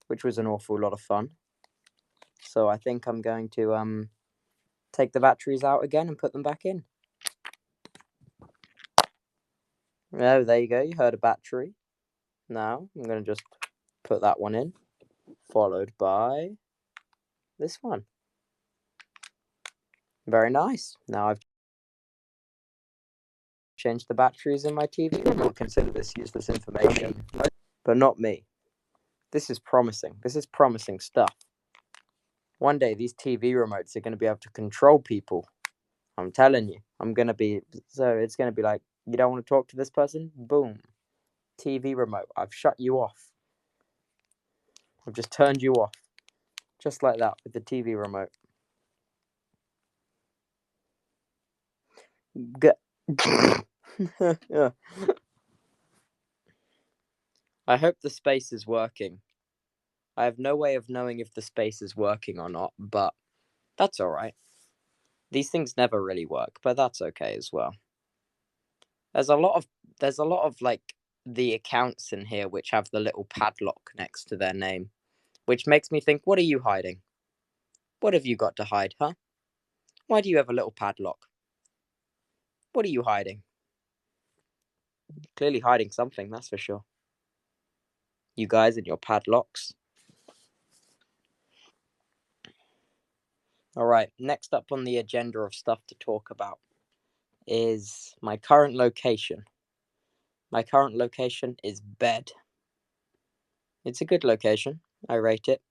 which was an awful lot of fun. So I think I'm going to take the batteries out again and put them back in. Oh, there you go. You heard a battery. Now I'm going to just put that one in, followed by this one. Very nice. Now I've changed the batteries in my TV. People will consider this useless information, but not me. This is promising. This is promising stuff. One day these TV remotes are going to be able to control people. I'm telling you. It's going to be like, you don't want to talk to this person? Boom. TV remote. I've shut you off. I've just turned you off. Just like that with the TV remote. Yeah. I hope the space is working. I have no way of knowing if the space is working or not, but that's all right. These things never really work, but that's okay as well. There's a lot of like the accounts in here which have the little padlock next to their name, which makes me think, what are you hiding? What have you got to hide, huh? Why do you have a little padlock? What are you hiding? Clearly hiding something, that's for sure. You guys and your padlocks. All right, next up on the agenda of stuff to talk about is my current location. My current location is bed. It's a good location. I rate it.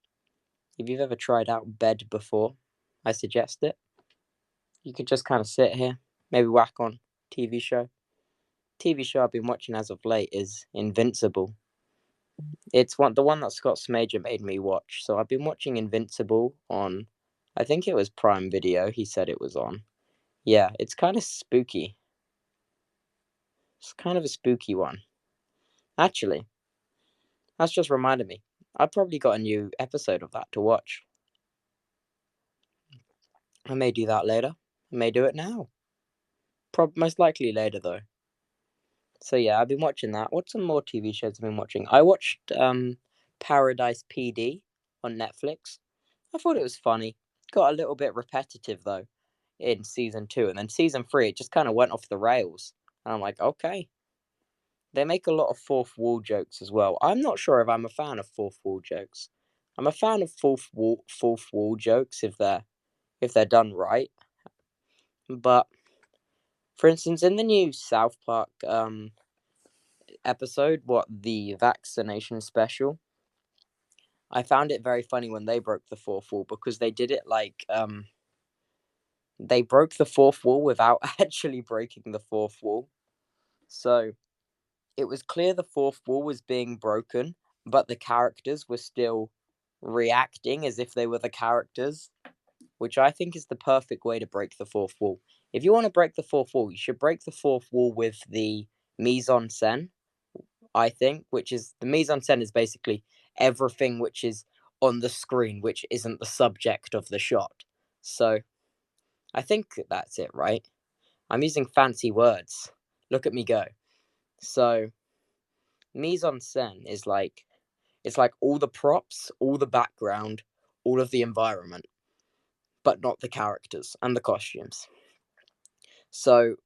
If you've ever tried out bed before, I suggest it. You could just kind of sit here, maybe whack on TV show. TV show I've been watching as of late is Invincible. It's the one that Scott Smager made me watch. So I've been watching Invincible on, I think it was Prime Video. He said it was on. Yeah, it's kind of spooky. It's kind of a spooky one. Actually, that's just reminded me. I've probably got a new episode of that to watch. I may do that later. I may do it now. Most likely later though. So yeah, I've been watching that. What some more TV shows I've been watching? I watched Paradise PD on Netflix. I thought it was funny. Got a little bit repetitive though in season 2, and then season 3 it just kind of went off the rails. And I'm like, okay. They make a lot of fourth wall jokes as well. I'm not sure if I'm a fan of fourth wall jokes. I'm a fan of fourth wall jokes if they're done right. But for instance, in the new South Park episode, the vaccination special, I found it very funny when they broke the fourth wall because they did it like they broke the fourth wall without actually breaking the fourth wall. So it was clear the fourth wall was being broken, but the characters were still reacting as if they were the characters, which I think is the perfect way to break the fourth wall. If you want to break the fourth wall, you should break the fourth wall with the mise en scène, I think, which is the mise en scène is basically everything which is on the screen, which isn't the subject of the shot. So I think that's it, right? I'm using fancy words. Look at me go. So mise en scène is like, it's like all the props, all the background, all of the environment, but not the characters and the costumes. So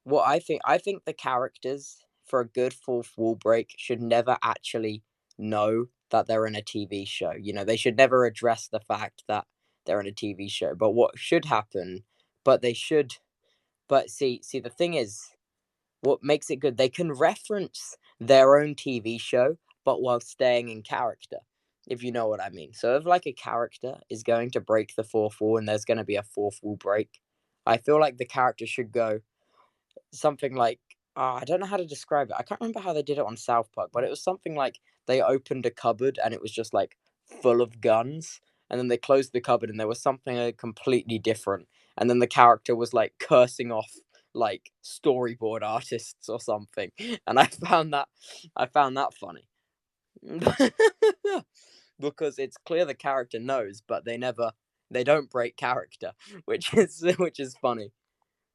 what I think the characters for a good fourth wall break should never actually know that they're in a TV show. You know, they should never address the fact that they're in a TV show. But what should happen, but they should but see the thing is what makes it good, they can reference their own TV show but while staying in character. If you know what I mean. So if like a character is going to break the fourth wall and there's going to be a fourth wall break, I feel like the character should go something like I don't know how to describe it. I can't remember how they did it on South Park, but it was something like they opened a cupboard and it was just like full of guns, and then they closed the cupboard and there was something completely different, and then the character was like cursing off like storyboard artists or something, and I found that funny because it's clear the character knows, but they don't break character, which is funny.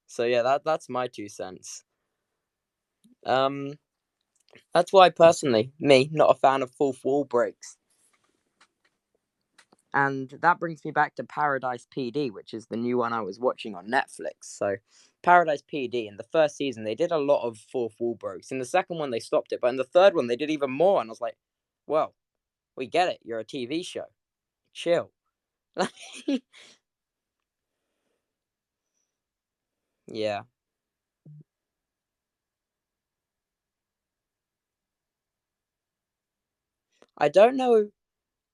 So yeah, that's my 2 cents. Um, that's why personally, me, not a fan of fourth wall breaks. And that brings me back to Paradise PD, which is the new one I was watching on Netflix. So, Paradise PD, in the first season, they did a lot of fourth wall breaks. In the second one, they stopped it. But in the third one, they did even more. And I was like, well, we get it. You're a TV show. Chill. Yeah. I don't know.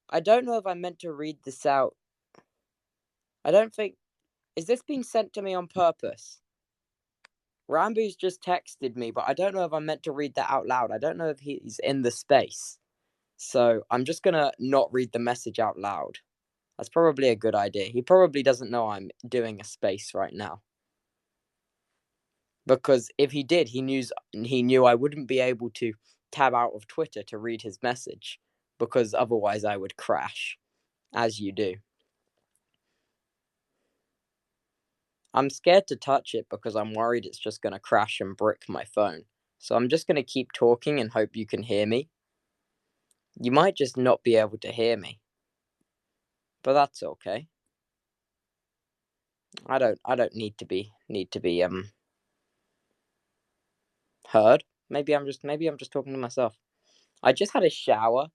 I don't know if I meant to read this out. I don't think. Is this being sent to me on purpose? Rambo's just texted me, but I don't know if I meant to read that out loud. I don't know if he's in the space. So I'm just gonna not read the message out loud. That's probably a good idea. He probably doesn't know I'm doing a space right now. Because if he did, he knew I wouldn't be able to tab out of Twitter to read his message. Because otherwise I would crash, as you do. I'm scared to touch it because I'm worried it's just gonna crash and brick my phone. So I'm just gonna keep talking and hope you can hear me. You might just not be able to hear me. But that's okay. I don't need to be heard. Maybe I'm just talking to myself. I just had a shower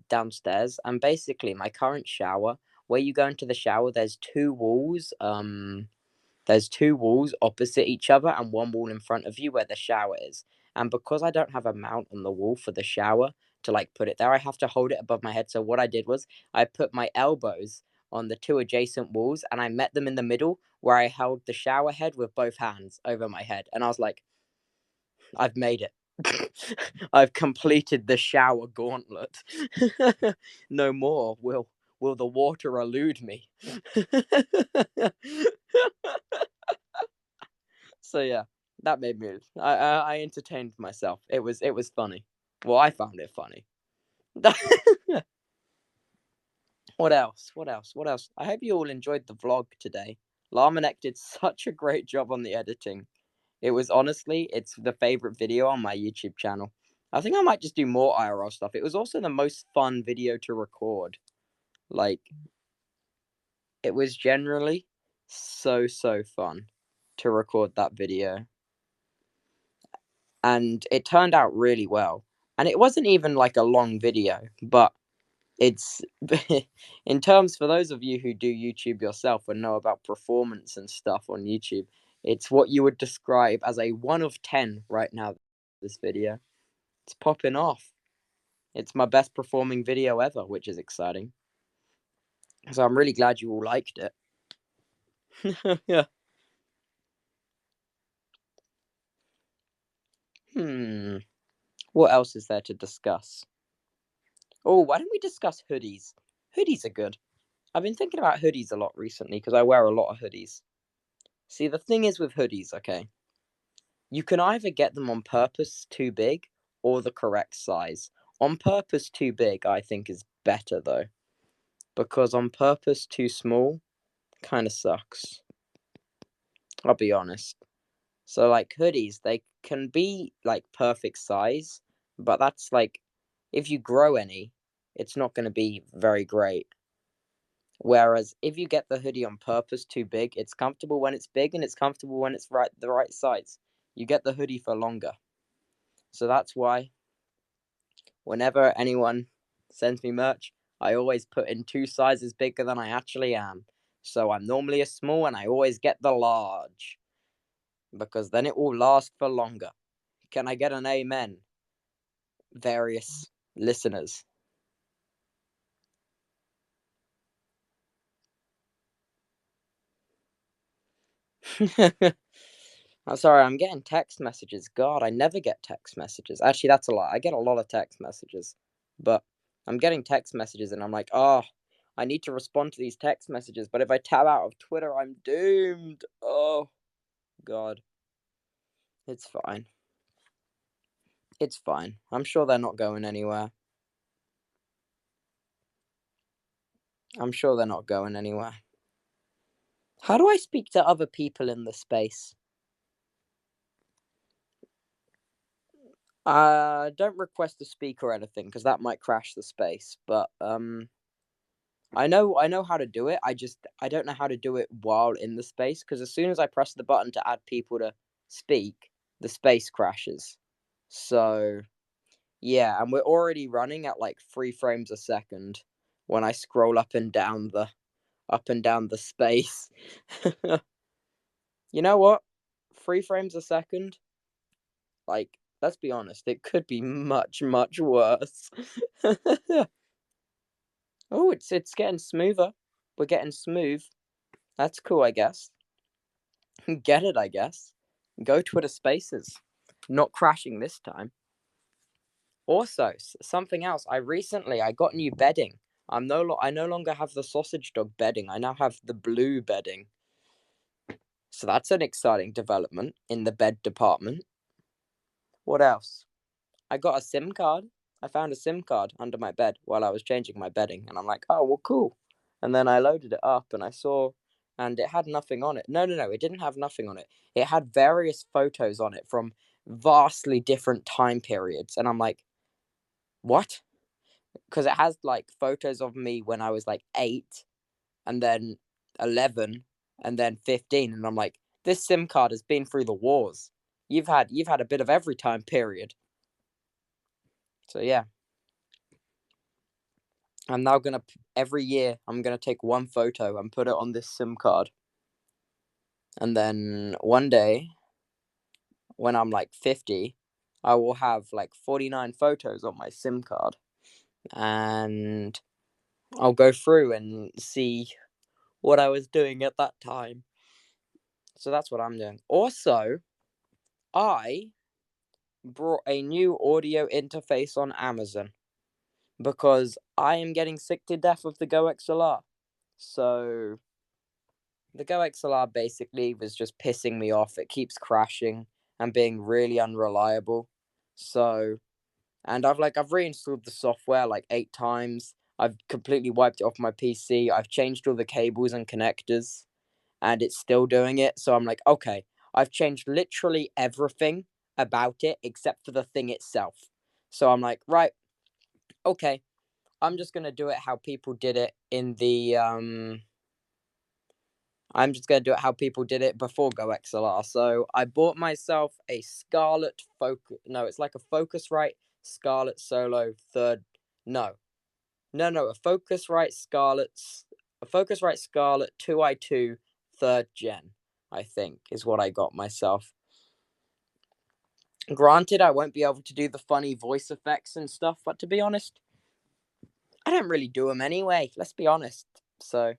downstairs, and basically my current shower, where you go into the shower, there's two walls opposite each other and one wall in front of you where the shower is. And because I don't have a mount on the wall for the shower to like put it there, I have to hold it above my head. So what I did was I put my elbows on the two adjacent walls and I met them in the middle where I held the shower head with both hands over my head. And I was like, I've made it. I've completed the shower gauntlet. No more will the water elude me. So yeah, that made me. I entertained myself. It was funny. Well, I found it funny. What else? What else? What else? I hope you all enjoyed the vlog today. Larmanek did such a great job on the editing. It's the favorite video on my YouTube channel. I think I might just do more IRL stuff. It was also the most fun video to record. Like, it was generally so fun to record that video. And it turned out really well. And it wasn't even like a long video, but it's in terms for those of you who do YouTube yourself and know about performance and stuff on YouTube, it's what you would describe as a 1 of 10 right now. This video, it's popping off. It's my best performing video ever, which is exciting. So I'm really glad you all liked it. Yeah. What else is there to discuss? Oh, why don't we discuss hoodies? Hoodies are good. I've been thinking about hoodies a lot recently because I wear a lot of hoodies. See, the thing is with hoodies, okay, you can either get them on purpose too big or the correct size. On purpose too big, I think, is better though, because on purpose too small kind of sucks. I'll be honest. So, like hoodies, they can be like perfect size, but that's like if you grow any, it's not going to be very great. Whereas if you get the hoodie on purpose too big, it's comfortable when it's big and it's comfortable when it's the right size. You get the hoodie for longer. So that's why whenever anyone sends me merch, I always put in 2 sizes bigger than I actually am. So I'm normally a small and I always get the large because then it will last for longer. Can I get an amen? Various listeners. I'm sorry, I'm getting text messages. God, I never get text messages. Actually, that's a lie. I get a lot of text messages, but I'm getting text messages and I'm like, oh, I need to respond to these text messages. But if I tab out of Twitter, I'm doomed. Oh, God. It's fine. It's fine. I'm sure they're not going anywhere. I'm sure they're not going anywhere. How do I speak to other people in the space? Don't request to speak or anything because that might crash the space. But I know how to do it. I don't know how to do it while in the space because as soon as I press the button to add people to speak, the space crashes. So yeah, and we're already running at like 3 frames a second when I scroll up and down the space. You know what? 3 frames a second? Like, let's be honest, it could be much, much worse. Oh, it's getting smoother. We're getting smooth. That's cool, I guess. Get it, I guess. Go Twitter Spaces. Not crashing this time. Also, something else. I got new bedding. I no longer have the sausage dog bedding. I now have the blue bedding. So that's an exciting development in the bed department. What else? I got a SIM card. I found a SIM card under my bed while I was changing my bedding, and I'm like, oh well, cool. And then I loaded it up, and I saw, and it had nothing on it. No, no, no, it didn't have nothing on it. It had various photos on it from vastly different time periods, and I'm like, what? Because it has like photos of me when I was like 8, and then 11, and then 15, and I'm like, this SIM card has been through the wars. You've had a bit of every time period. So yeah, I'm now gonna every year I'm gonna take one photo and put it on this SIM card, and then one day when I'm like 50, I will have like 49 photos on my SIM card, and I'll go through and see what I was doing at that time. So that's what I'm doing. Also, I brought a new audio interface on Amazon because I am getting sick to death of the Go XLR. So the Go XLR basically was just pissing me off. It keeps crashing and being really unreliable. So, and I've reinstalled the software like 8 times. I've completely wiped it off my PC. I've changed all the cables and connectors, and it's still doing it. So I'm like, okay, I've changed literally everything about it except for the thing itself. So I'm like, right, okay, I'm just gonna do it how people did it in the I'm just gonna do it how people did it before Go XLR. So I bought myself a Scarlett Focus. No, it's like a Focusrite Scarlett Solo third. No, no, no, a Focusrite Scarlett 2i2 third gen. I think is what I got myself. Granted, I won't be able to do the funny voice effects and stuff, but to be honest, I don't really do them anyway. Let's be honest. So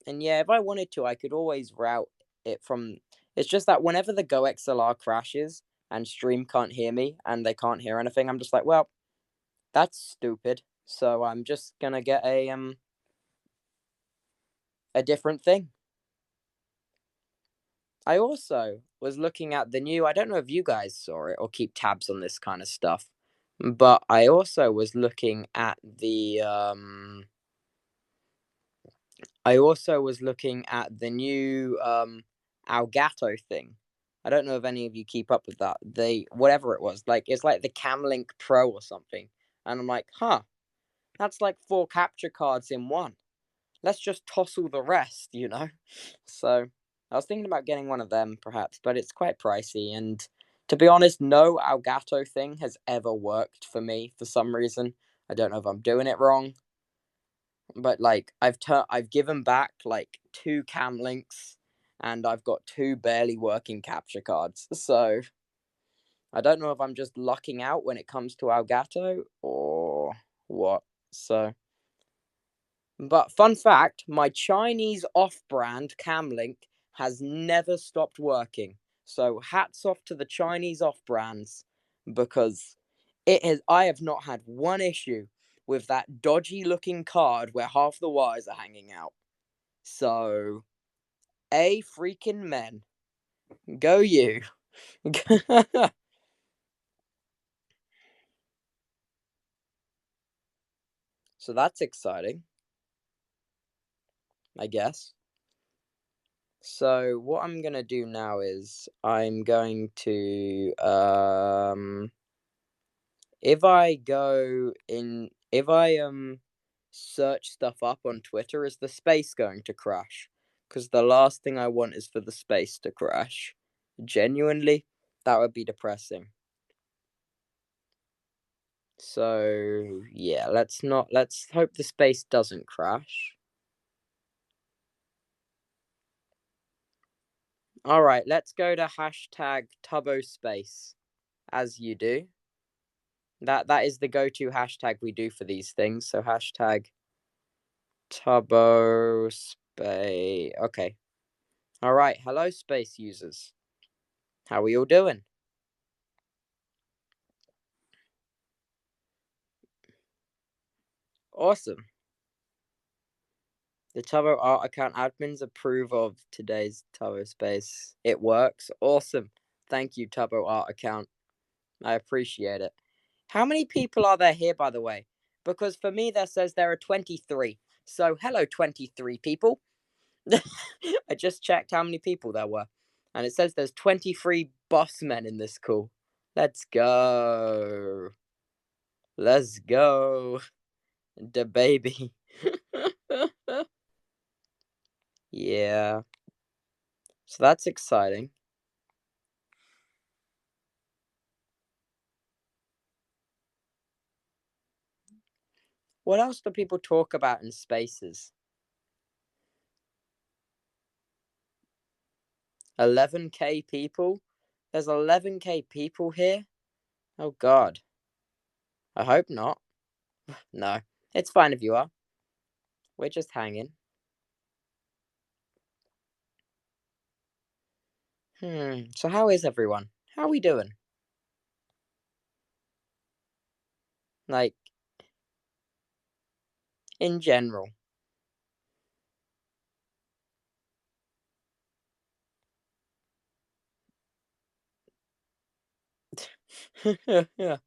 and yeah, if I wanted to, I could always route it from. It's just that whenever the Go XLR crashes and Stream can't hear me and they can't hear anything, I'm just like, well, that's stupid. So I'm just gonna get a different thing. I also was looking at the new. I don't know if you guys saw it or keep tabs on this kind of stuff, but I also was looking at the new Elgato thing. I don't know if any of you keep up with that. They whatever it was, like it's like the Camlink Pro or something. And I'm like, huh, that's like 4 capture cards in one. Let's just toss all the rest. So I was thinking about getting one of them perhaps, but it's quite pricey. And to be honest, no Elgato thing has ever worked for me for some reason. I don't know if I'm doing it wrong, but like I've given back like 2 Camlinks, and I've got 2 barely working capture cards. So I don't know if I'm just lucking out when it comes to Elgato or what. So, but fun fact, my Chinese off-brand Camlink has never stopped working. So hats off to the Chinese off-brands because I have not had one issue with that dodgy looking card where half the wires are hanging out. So, a freaking men. Go you. So that's exciting, I guess. So what I'm gonna do now is I'm going to if I search stuff up on Twitter, is the space going to crash? Because the last thing I want is for the space to crash. Genuinely, that would be depressing. So yeah, let's hope the space doesn't crash. Alright, let's go to hashtag Tubbo space, as you do. That is the go-to hashtag we do for these things. So hashtag Tubbo space. Okay. Alright, hello space users. How are we all doing? Awesome. The Tubbo art account admins approve of today's Tubbo space. It works. Awesome. Thank you, Tubbo art account. I appreciate it. How many people are there here, by the way? Because for me, that says there are 23. So, hello, 23 people. I just checked how many people there were. And it says there's 23 boss men in this call. Let's go. Let's go. The baby. Yeah. So that's exciting. What else do people talk about in spaces? 11K people? There's 11K people here? Oh god. I hope not. No. It's fine if you are. We're just hanging. So how is everyone? How are we doing? Like, in general. Yeah.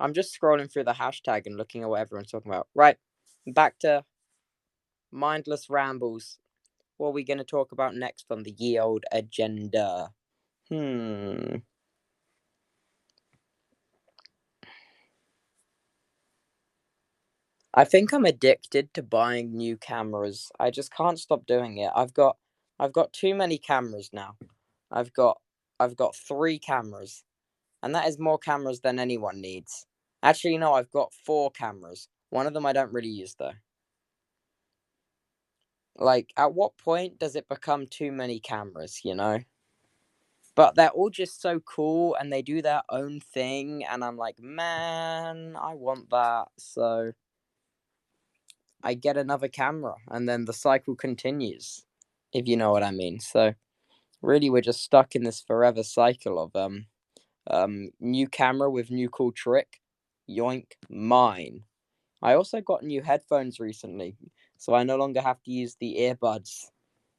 I'm just scrolling through the hashtag and looking at what everyone's talking about. Right. Back to mindless rambles. What are we going to talk about next on the ye old agenda? Hmm. I think I'm addicted to buying new cameras. I just can't stop doing it. I've got too many cameras now. I've got I've got 3 cameras, and that is more cameras than anyone needs. Actually, no, I've got 4 cameras. One of them I don't really use though. Like, at what point does it become too many cameras, you know? But they're all just so cool and they do their own thing, and I'm like, man, I want that. So I get another camera, and then the cycle continues, if you know what I mean. So really, we're just stuck in this forever cycle of new camera with new cool trick. Yoink, mine. I also got new headphones recently, so I no longer have to use the earbuds.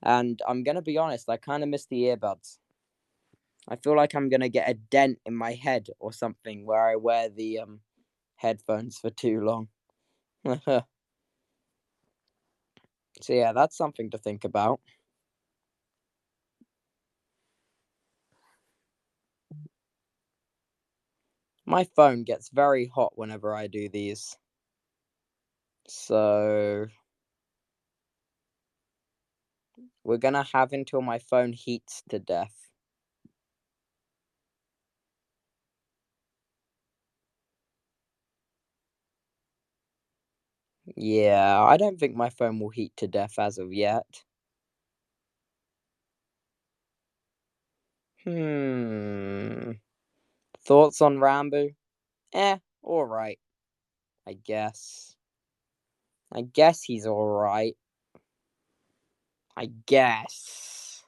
And I'm gonna be honest, I kind of miss the earbuds. I feel like I'm gonna get a dent in my head or something where I wear the headphones for too long. So yeah, that's something to think about. My phone gets very hot whenever I do these. So we're gonna have until my phone heats to death. Yeah, I don't think my phone will heat to death as of yet. Hmm. Thoughts on Rambo? Alright, I guess. I guess he's alright. I guess.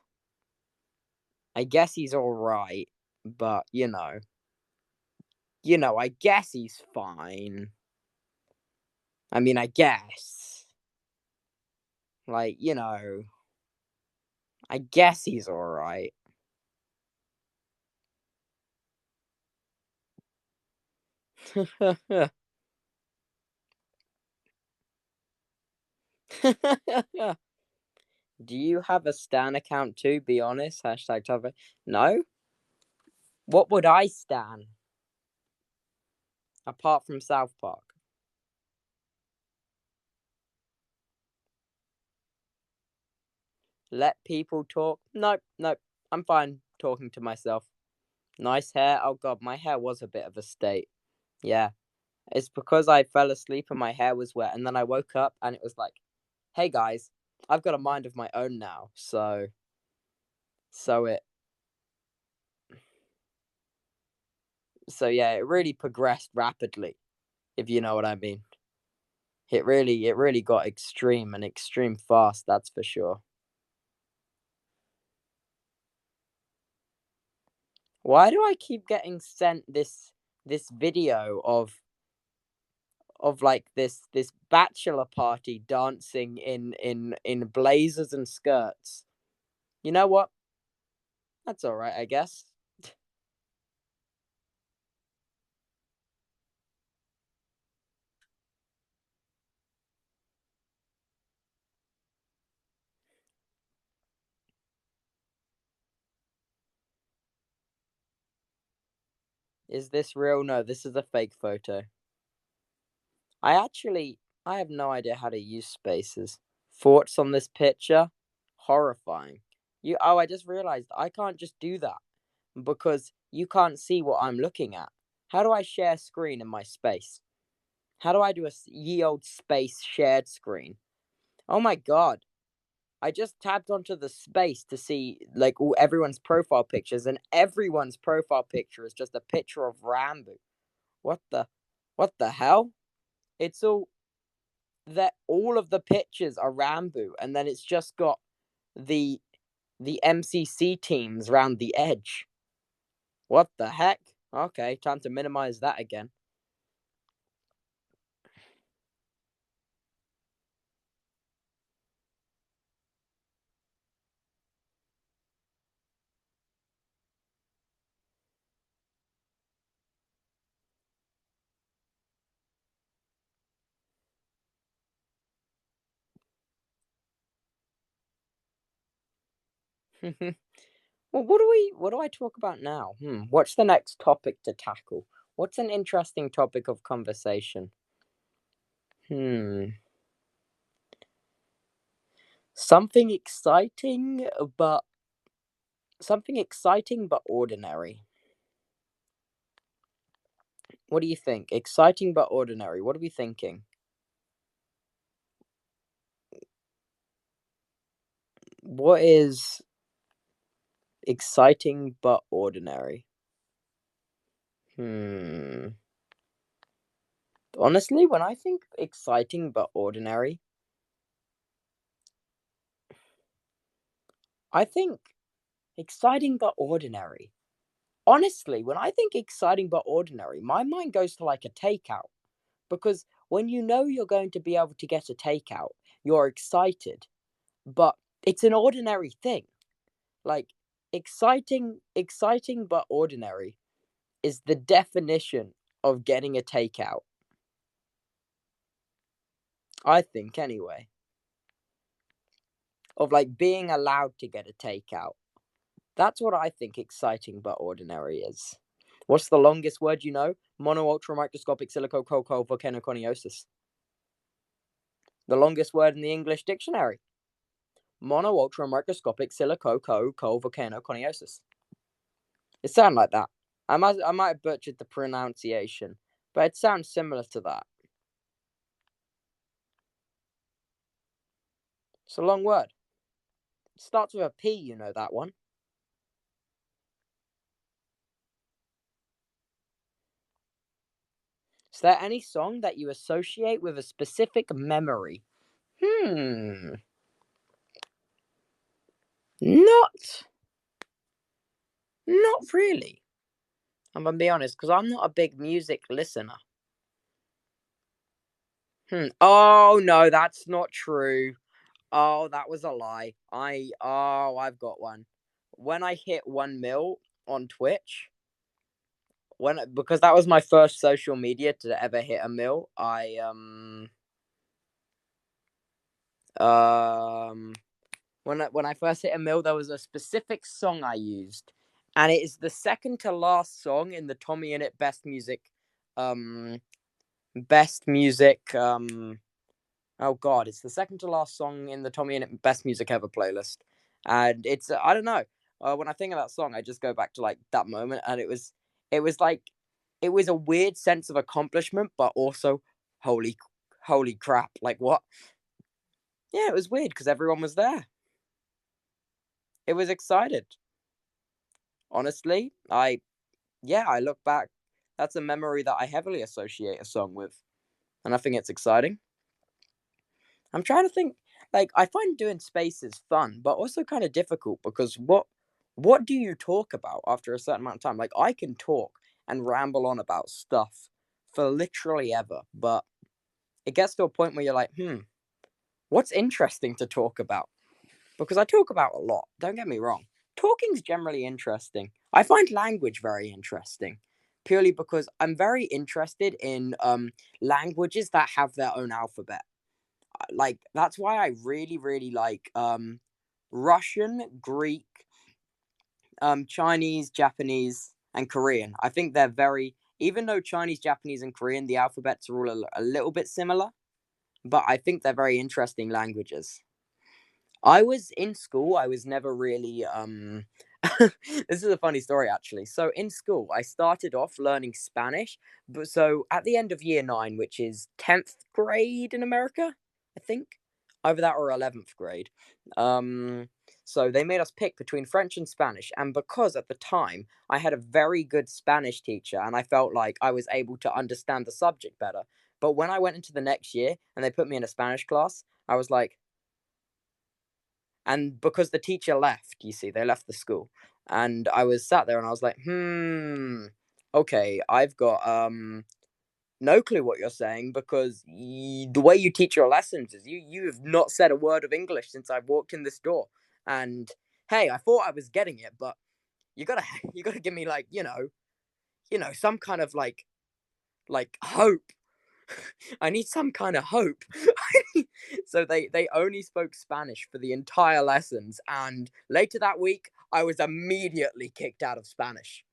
I guess he's alright, but I guess he's fine. I mean, I guess. Like, I guess he's alright. Do you have a Stan account too? Be honest. Hashtag Tubbo. No? What would I stan? Apart from South Park. Let people talk? Nope, nope. I'm fine talking to myself. Nice hair. Oh god, my hair was a bit of a state. Yeah. It's because I fell asleep and my hair was wet, and then I woke up and it was like, hey guys, I've got a mind of my own now. So it so yeah, it really progressed rapidly, if you know what I mean. It really got extreme and extreme fast, that's for sure. Why do I keep getting sent this video of like this bachelor party dancing in blazers and skirts? You know what? That's all right, I guess. Is this real? No, this is a fake photo. I have no idea how to use spaces. Thoughts on this picture? Horrifying. I just realized I can't just do that because you can't see what I'm looking at. How do I share screen in my space? How do I do a ye old space shared screen? Oh my god. I just tapped onto the space to see like all everyone's profile pictures, and everyone's profile picture is just a picture of Rambo. What the what the hell? It's all of the pictures are Rambo, and then it's just got the the MCC teams round the edge. What the heck? Okay, time to minimize that again. Well, what do I talk about now? What's the next topic to tackle? What's an interesting topic of conversation? Hmm. Something exciting but something exciting but ordinary. What do you think? Exciting but ordinary. What are we thinking? What is exciting but ordinary? Hmm. Honestly, when I think exciting but ordinary, I think exciting but ordinary. Honestly, when I think exciting but ordinary, my mind goes to like a takeout. Because when you know you're going to be able to get a takeout, you're excited, but it's an ordinary thing. Like exciting but ordinary is the definition of getting a takeout. I think anyway. Of like being allowed to get a takeout. That's what I think exciting but ordinary is. What's the longest word you know? Mono ultra microscopic silicococo volcanoconiosis. The longest word in the English dictionary. Mono ultra microscopic silicococo volcanoconiosis. It sounds like that. I might have butchered the pronunciation, but it sounds similar to that. It's a long word. It starts with a P, you know that one. Is there any song that you associate with a specific memory? Hmm. Not not really. I'm gonna be honest, because I'm not a big music listener. Oh no, that's not true. Oh, that was a lie. I've got one. When I hit 1 mil on Twitch, when because that was my first social media to ever hit a mil, I um When I first hit a mill, there was a specific song I used, and it is the second to last song in the Tommy in It um, best music, oh god, it's the second to last song in the Tommy in It best music ever playlist, and it's I don't know. When I think of that song, I just go back to like that moment, and it was like it was a weird sense of accomplishment, but also holy holy crap, like what? Yeah, it was weird because everyone was there. It was excited. Honestly, I look back. That's a memory that I heavily associate a song with, and I think it's exciting. I'm trying to think. Like, I find doing spaces fun, but also kind of difficult because what do you talk about after a certain amount of time? Like, I can talk and ramble on about stuff for literally ever, but it gets to a point where you're like, what's interesting to talk about? Because I talk about a lot. Don't get me wrong. Talking's generally interesting. I find language very interesting, purely because I'm very interested in languages that have their own alphabet. Like that's why I really really like Russian, Greek, Chinese, Japanese, and Korean. I think they're very even though Chinese, Japanese, and Korean the alphabets are all a little bit similar, but I think they're very interesting languages. I was in school, I was never really this is a funny story actually. So in school, I started off learning Spanish, but so at the end of year 9, which is 10th grade in America, I think, either that or 11th grade. Um so they made us pick between French and Spanish, and because at the time I had a very good Spanish teacher and I felt like I was able to understand the subject better. But when I went into the next year and they put me in a Spanish class, I was like, and because the teacher left, you see, they left the school. And I was sat there and I was like, okay, I've got no clue what you're saying because the way you teach your lessons is you have not said a word of English since I've walked in this door. And hey, I thought I was getting it, but you gotta you gotta give me like, some kind of like hope. I need some kind of hope. So they only spoke Spanish for the entire lessons, and later that week, I was immediately kicked out of Spanish.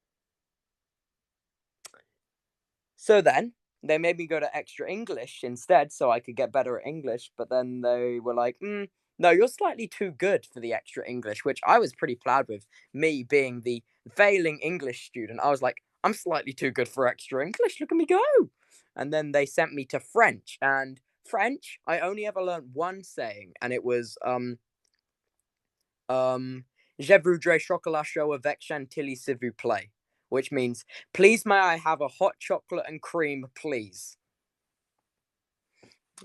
So then they made me go to extra English instead, so I could get better at English. But then they were like, "No, you're slightly too good for the extra English," which I was pretty proud with. Me being the failing English student, I was like, "I'm slightly too good for extra English. Look at me go!" And then they sent me to French, and French, I only ever learned one saying, and it was Je voudrais chocolat chaud avec chantilly s'il vous plaît, which means, please may I have a hot chocolate and cream, please.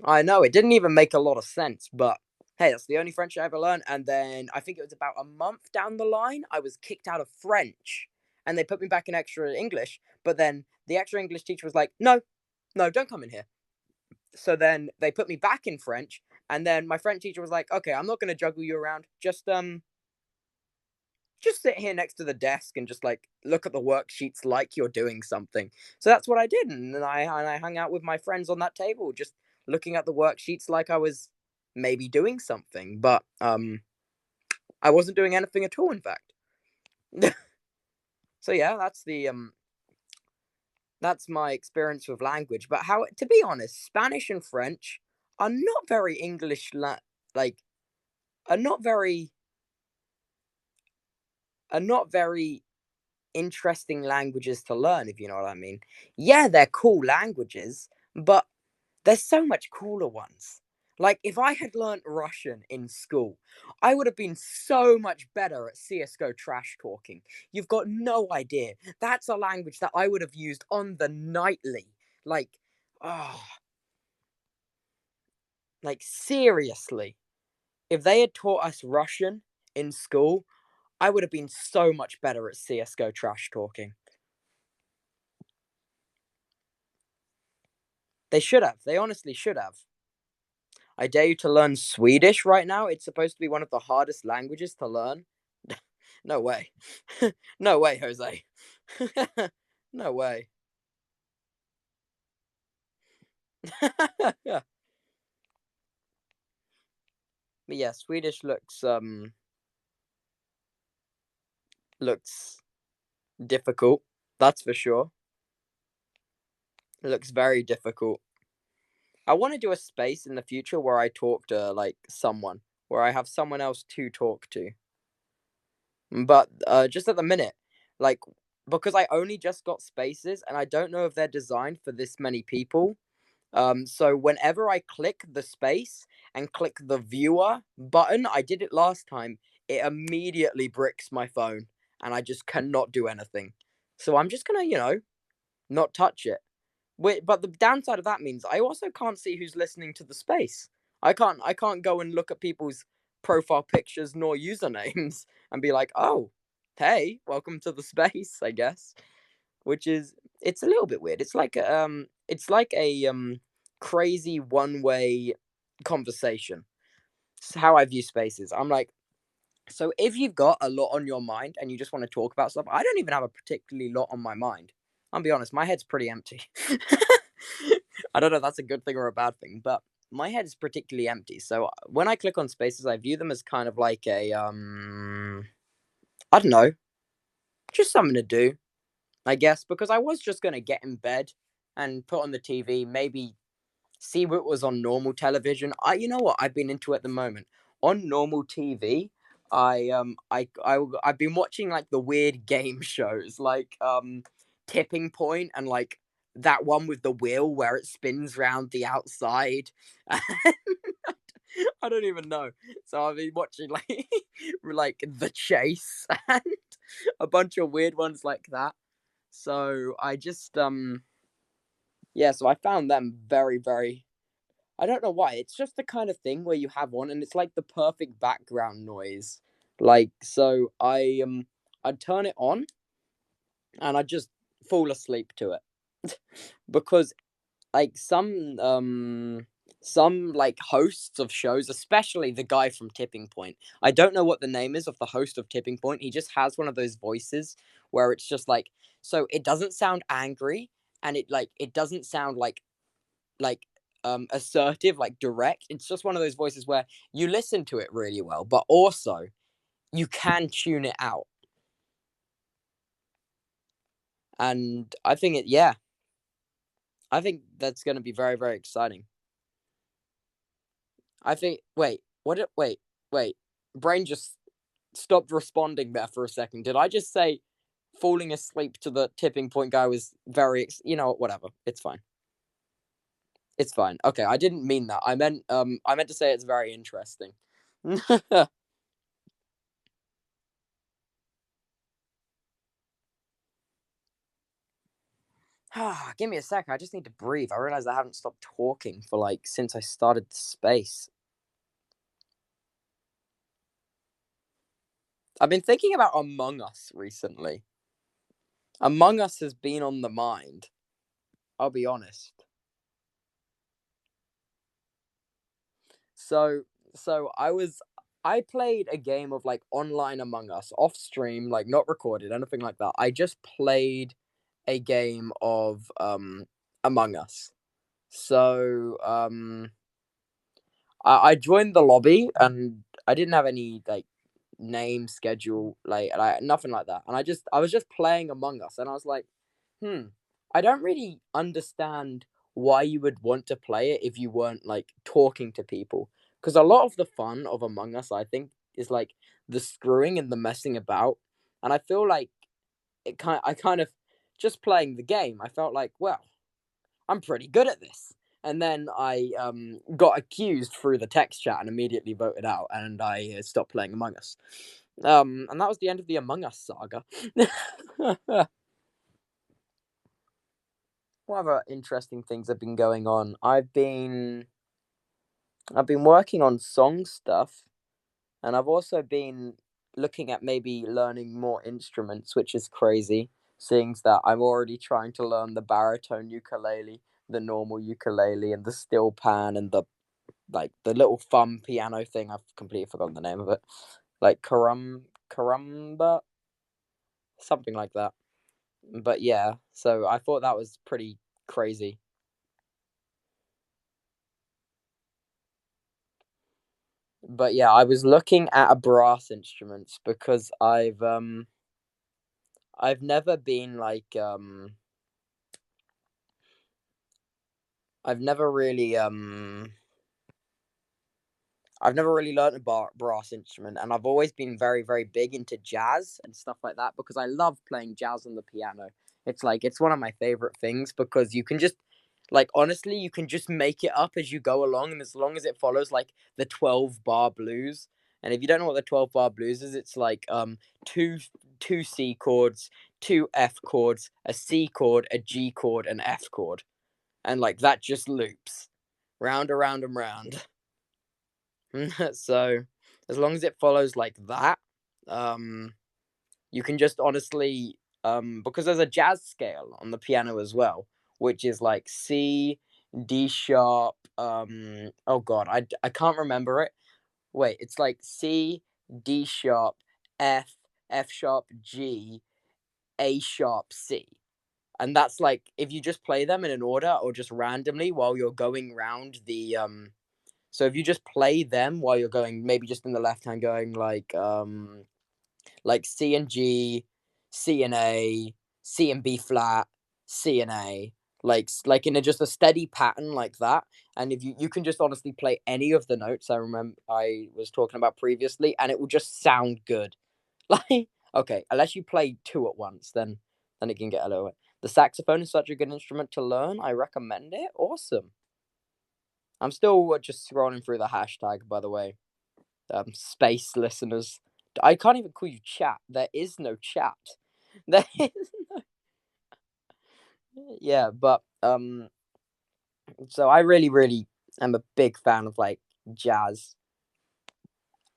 I know, it didn't even make a lot of sense, but hey, that's the only French I ever learned. And then I think it was about a month down the line, I was kicked out of French and they put me back in extra English. But then the extra English teacher was like, no, no, don't come in here. So then they put me back in French. And then my French teacher was like, okay, I'm not going to juggle you around. Just sit here next to the desk and just like look at the worksheets like you're doing something. So that's what I did, and I hung out with my friends on that table, just looking at the worksheets like I was maybe doing something, but I wasn't doing anything at all. In fact, so yeah, that's my experience with language. But how, to be honest, Spanish and French are not very like are not very are not very interesting languages to learn, if you know what I mean. Yeah, they're cool languages, but there's so much cooler ones. Like, if I had learnt Russian in school, I would have been so much better at CSGO trash talking. You've got no idea. That's a language that I would have used on the nightly. Like, oh, like seriously. If they had taught us Russian in school, I would have been so much better at CSGO trash talking. They should have. They honestly should have. I dare you to learn Swedish right now. It's supposed to be one of the hardest languages to learn. No way. No way, Jose. No way. But yeah, Swedish looks difficult. That's for sure. It looks very difficult. I want to do a space in the future where I talk to like someone, where I have someone else to talk to. But just at the minute, like because I only just got spaces and I don't know if they're designed for this many people. So whenever I click the space and click the viewer button, I did it last time, it immediately bricks my phone and I just cannot do anything. So I'm just gonna, not touch it. Wait, but the downside of that means I also can't see who's listening to the space. I can't go and look at people's profile pictures nor usernames and be like, "Oh, hey, welcome to the space," I guess. Which is it's a little bit weird. It's like a crazy one-way conversation. It's how I view spaces. I'm like, so if you've got a lot on your mind and you just want to talk about stuff, I don't even have a particularly lot on my mind. I'll be honest, my head's pretty empty. I don't know if that's a good thing or a bad thing, but my head is particularly empty. So when I click on spaces, I view them as kind of like a I don't know, just something to do, I guess, because I was just gonna get in bed and put on the TV, maybe see what was on normal television. You know what, I've been into at the moment on normal TV. I've been watching like the weird game shows, like Tipping Point and like that one with the wheel where it spins round the outside. I don't even know. So I've been watching like like The Chase and a bunch of weird ones like that. So I just yeah, so I found them very, very I don't know why. It's just the kind of thing where you have on and it's like the perfect background noise. Like so I'd turn it on and I'd just fall asleep to it. Because like some like hosts of shows, especially the guy from Tipping Point. I don't know what the name is of the host of Tipping Point. He just has one of those voices where it's just like so it doesn't sound angry and it doesn't sound like assertive, like direct. It's just one of those voices where you listen to it really well, but also you can tune it out. And I think it yeah, I think that's going to be very very exciting. I think wait. Brain just stopped responding there for a second. Did I just say falling asleep to the Tipping Point guy was you know, whatever. It's fine. It's fine. Okay, I didn't mean that. I meant to say it's very interesting. Give me a sec. I just need to breathe. I realize I haven't stopped talking for like since I started the space. I've been thinking about Among Us recently. Among Us has been on the mind. I'll be honest. So I played a game of like online Among Us off stream, like not recorded, anything like that. I just played a game of Among Us. So I joined the lobby and I didn't have any like name schedule like nothing like that, and I was just playing Among Us and I was like, hmm, I don't really understand why you would want to play it if you weren't like talking to people, because a lot of the fun of Among Us I think is like the screwing and the messing about, and I feel like I kind of just playing the game I felt like, well, I'm pretty good at this. And then I got accused through the text chat and immediately voted out, and I stopped playing Among Us. And that was the end of the Among Us saga. What other interesting things have been going on? I've been working on song stuff, and I've also been looking at maybe learning more instruments, which is crazy, seeing that I'm already trying to learn the baritone ukulele, the normal ukulele, and the steel pan, and the little thumb piano thing. I've completely forgotten the name of it. Like caramba, something like that. But yeah, so I thought that was pretty crazy. But yeah, I was looking at a brass instruments because I've never been like I've never really I've never really learned a brass instrument, and I've always been very, very big into jazz and stuff like that because I love playing jazz on the piano. It's one of my favorite things because you can just, like, honestly, you can just make it up as you go along, and as long as it follows like the 12-bar blues. And if you don't know what the 12-bar blues is, it's like two C chords, two F chords, a C chord, a G chord, an F chord, and like that just loops round, around, and round. So as long as it follows like that, um, you can just honestly, because there's a jazz scale on the piano as well, which is like C, D sharp. Oh God, I can't remember it. Wait, it's like C, D sharp, F, F sharp, G, A sharp, C. And that's like if you just play them in an order or just randomly while you're going round the so if you just play them while you're going, maybe just in the left hand, going like C and G, C and A, C and B flat, C and A, like in just a steady pattern like that. And if you can just honestly play any of the notes I remember I was talking about previously, and it will just sound good. Like, okay, unless you play two at once, then it can get a little bit. The saxophone is such a good instrument to learn. I recommend it. Awesome. I'm still just scrolling through the hashtag, by the way. Space listeners. I can't even call you chat. There is no chat. There is, yeah, but so I really, really am a big fan of like jazz.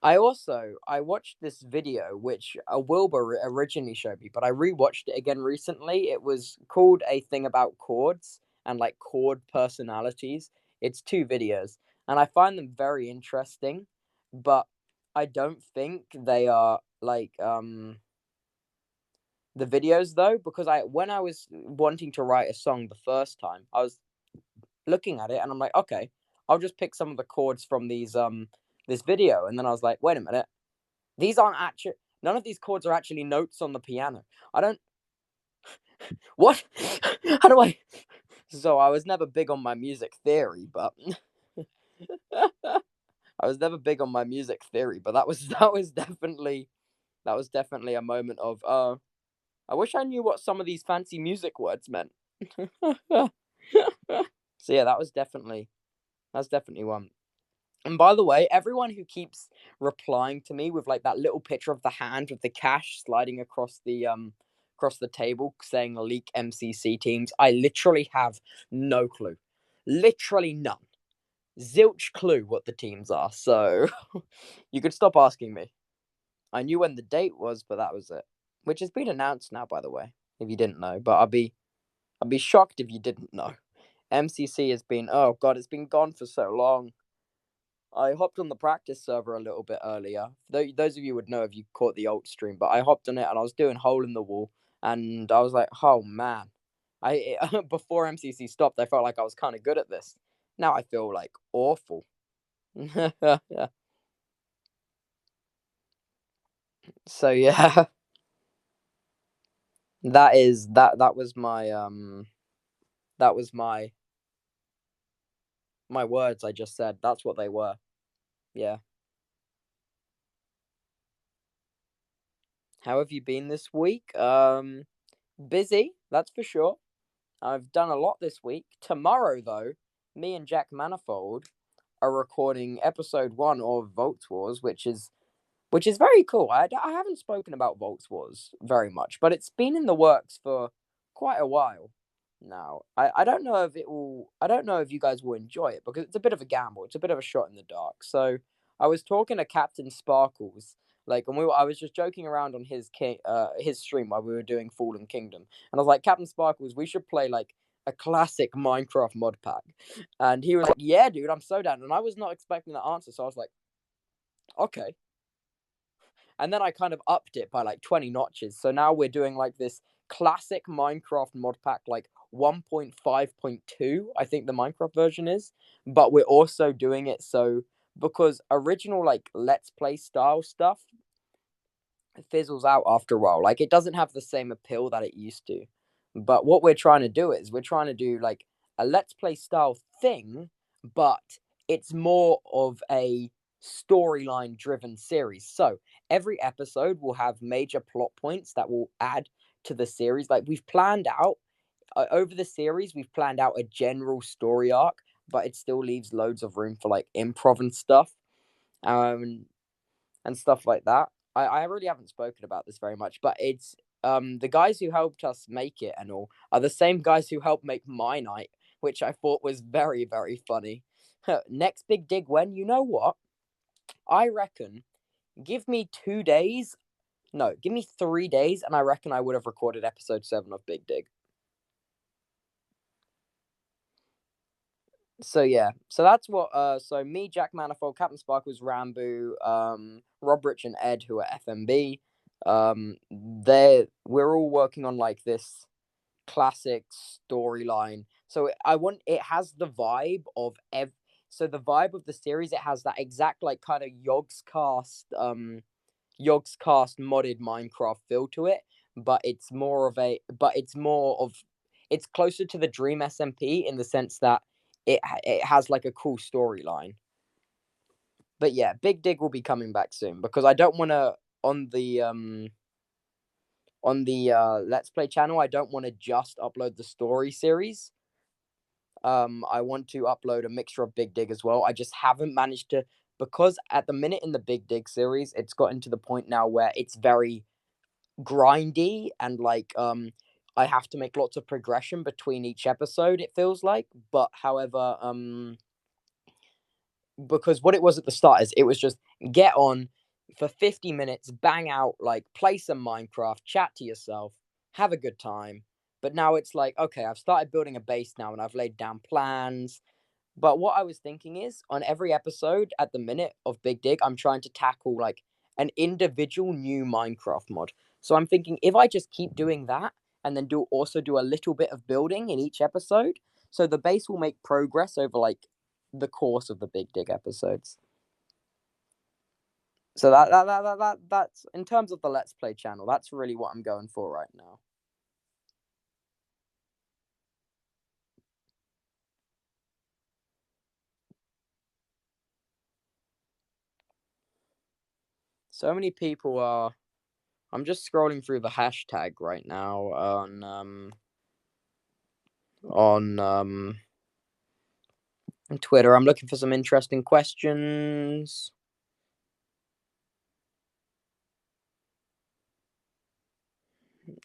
I watched this video which Wilbur originally showed me, but I rewatched it again recently. It was called A Thing About Chords and like chord personalities. It's two videos, and I find them very interesting, but I don't think they are like the videos though, because I when I was wanting to write a song the first time, I was looking at it and I'm like, okay, I'll just pick some of the chords from these this video, and then I was like, wait a minute, these aren't actually, none of these chords are actually notes on the piano. I don't, what? How do I? So I was never big on my music theory, but I was never big on my music theory, but that was definitely a moment of I wish I knew what some of these fancy music words meant. So yeah, that's definitely one. And by the way, everyone who keeps replying to me with like that little picture of the hand with the cash sliding across the table saying leak MCC teams, I literally have no clue. Literally none. Zilch clue what the teams are. So you could stop asking me. I knew when the date was, but that was it. Which has been announced now, by the way, if you didn't know. But I'd be shocked if you didn't know. MCC has been, oh god, it's been gone for so long. I hopped on the practice server a little bit earlier. Those of you would know if you caught the alt stream, but I hopped on it and I was doing hole in the wall, and I was like, oh man, before MCC stopped, I felt like I was kind of good at this. Now I feel like awful. So yeah, that was my that was my words I just said. That's what they were. Yeah. How have you been this week? Busy, that's for sure. I've done a lot this week. Tomorrow, though, me and Jack Manifold are recording episode 1 of Volts Wars, which is very cool. I haven't spoken about Volts Wars very much, but it's been in the works for quite a while now. I don't know if it will. I don't know if you guys will enjoy it because it's a bit of a gamble. It's a bit of a shot in the dark. So I was talking to Captain Sparkles, like, and I was just joking around on his stream while we were doing Fallen Kingdom, and I was like, Captain Sparkles, we should play like a classic Minecraft mod pack, and he was like, yeah, dude, I'm so down, and I was not expecting that answer, so I was like, okay. And then I kind of upped it by like 20 notches. So now we're doing like this classic Minecraft mod pack, like 1.5.2, I think the Minecraft version is. But we're also doing it so because original like Let's Play style stuff fizzles out after a while. Like it doesn't have the same appeal that it used to. But what we're trying to do is we're trying to do like a Let's Play style thing, but it's more of a storyline driven series. So every episode will have major plot points that will add to the series. Like we've planned out over the series, we've planned out a general story arc, but it still leaves loads of room for like improv and stuff. Um, and stuff like that. I really haven't spoken about this very much, but it's the guys who helped us make it and all are the same guys who helped make My Night, which I thought was very, very funny. Next big dig when, you know what? I reckon give me 2 days. No, give me 3 days, and I reckon I would have recorded episode 7 of Big Dig. So yeah, so that's what so me, Jack Manifold, Captain Sparkles, Rambo, Rob Rich and Ed, who are FMB, we're all working on like this classic storyline. So I want it has the vibe of so the vibe of the series, it has that exact like kind of Yogscast modded Minecraft feel to it, but it's closer to the Dream SMP in the sense that it has like a cool storyline. But yeah, Big Dig will be coming back soon because I don't want to on the Let's Play channel. I don't want to just upload the story series. I want to upload a mixture of Big Dig as well. I just haven't managed to because at the minute in the Big Dig series, it's gotten to the point now where it's very grindy and like I have to make lots of progression between each episode, it feels like. But however, because what it was at the start is it was just get on for 50 minutes, bang out, like play some Minecraft, chat to yourself, have a good time. But now it's like, okay, I've started building a base now and I've laid down plans. But what I was thinking is on every episode at the minute of Big Dig, I'm trying to tackle like an individual new Minecraft mod. So I'm thinking if I just keep doing that and then do a little bit of building in each episode, so the base will make progress over like the course of the Big Dig episodes. So that's in terms of the Let's Play channel, that's really what I'm going for right now. So many people are I'm just scrolling through the hashtag right now on Twitter. I'm looking for some interesting questions.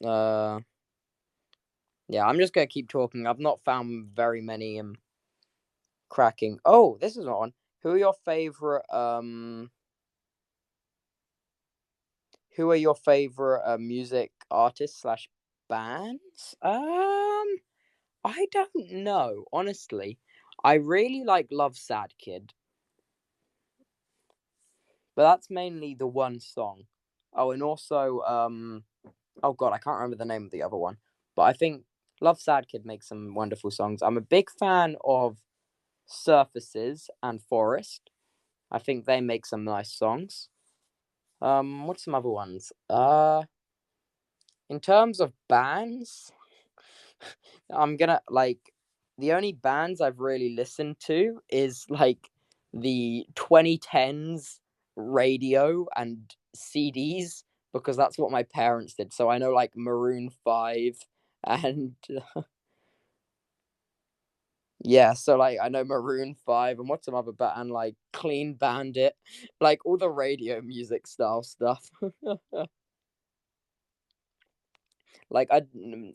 Uh, yeah, I'm just gonna keep talking. I've not found very many cracking. Oh, this is one. Who are your favorite Who are your favorite music artists slash bands? I don't know, honestly. I really like Love Sad Kid, but that's mainly the one song. Oh, and also oh god, I can't remember the name of the other one. But I think Love Sad Kid makes some wonderful songs. I'm a big fan of Surfaces and Forest. I think they make some nice songs. What's some other ones? In terms of bands, I'm gonna like the only bands I've really listened to is like the 2010s radio and CDs because that's what my parents did. So I know like Maroon 5 and yeah, so like I know Maroon 5 and what's some other band like Clean Bandit, like all the radio music style stuff. Like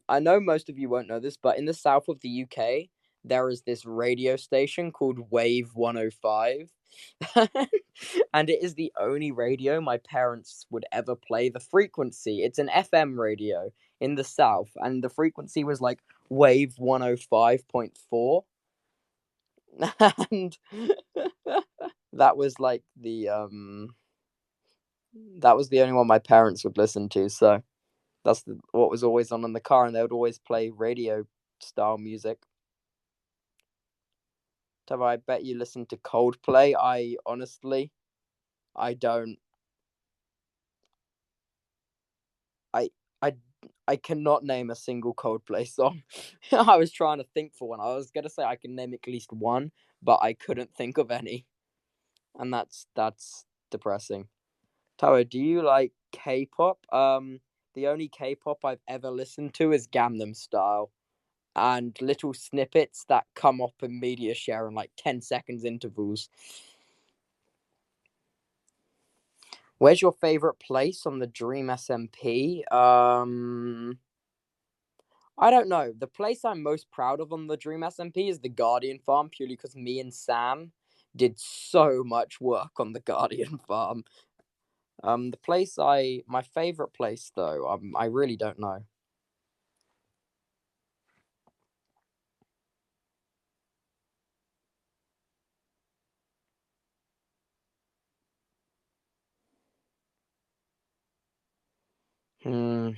I know most of you won't know this, but in the south of the UK, there is this radio station called Wave 105. And it is the only radio my parents would ever play. The frequency, it's an FM radio in the south, and the frequency was like Wave 105.4. And that was like that was the only one my parents would listen to, so that's what was always on in the car, and they would always play radio style music. Tubbo, I bet you listen to Coldplay. I honestly, I don't. I I I cannot name a single Coldplay song. I was trying to think for one. I was gonna say I can name at least one, but I couldn't think of any, and that's depressing. Taro, do you like K-pop? The only K-pop I've ever listened to is Gangnam Style and little snippets that come up in media share in like 10 seconds intervals. Where's your favorite place on the Dream SMP? I don't know. The place I'm most proud of on the Dream SMP is the Guardian Farm, purely because me and Sam did so much work on the Guardian Farm. My favorite place though, I really don't know. Hmm.